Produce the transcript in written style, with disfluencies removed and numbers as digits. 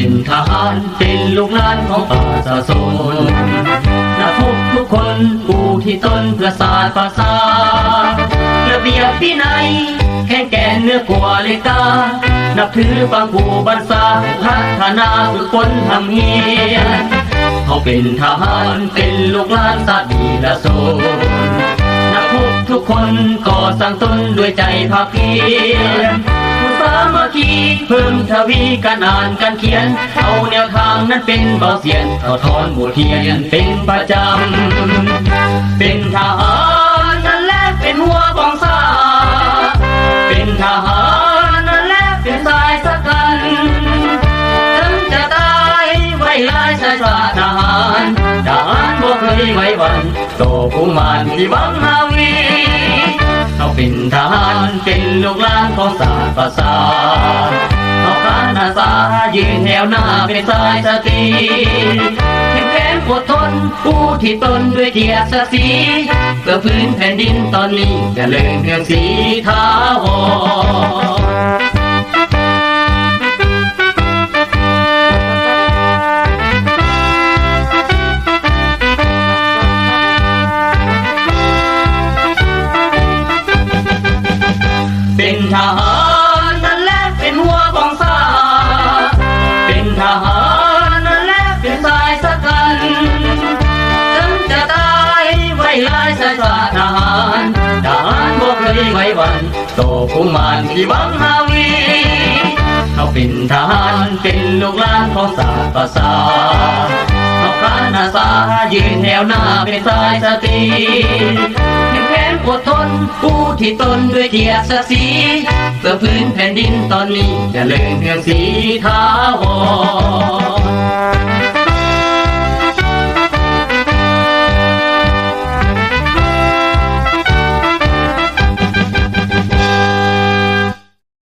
เป็นทหารเป็นลูกหลานของประชาชนนักรบทุกคนผู้ที่ตนเพื่อศาสตร์ภาษาระเบียบวินัยแข็งแกร่งเนื้อกว่าเลกานับถือฟังผู้บัญชาพัฒนาฝึกฝนทำเฮียนเขาเป็นทหารเป็นลูกหลานศาสตร์ดีและสนนักรบทุกคนก่อสร้างตนด้วยใจภาคเพียรสามัคคีเพิ่มทวีการอ่านการเขียนเอาแนวทางนั้นเป็นเบาเสียนเขาทอนบทเทียนเป็นประจำเป็นทหารนั่นแหละเป็นหัวของชาติเป็นทหารนั่นแหละเป็นสายสกัดถึงจะตายไว้ลายชายชาติทหารบ่เคยไว้วันโตผู้มานที่หวังนาวีเขาเป็นทหารเป็นลูกหลานของศาสตร์ภาษาเขาการอาสายืนแถวหน้าเป็นสายสตรีเข้มแข็งอดทนผู้ที่ตนด้วยเกียรติศักดิ์ศรีเพื่อพื้นแผ่นดินตอนนี้จะเลื่องเรืองสีถาวรเป็นทหารนั่นแหละเป็นหัวของชาติเป็นทหารนั่นแหละเป็นสายสกัดถึงจะตายไว้ลายชายชาติทหารบ่เคยไว้วันโตผู้มานที่หวังนาวีเขาเป็นทหารเป็นลูกหลานของศาสตร์ภาษาเขาการอาสายืนแถวหน้าเป็นสายสตรีอดทนผู้ที่ตนด้วยเกียรติศักดิ์ศรีเพื่อพื้นแผ่นดินตอนนี้จะเลื่องเรืองสีถาวร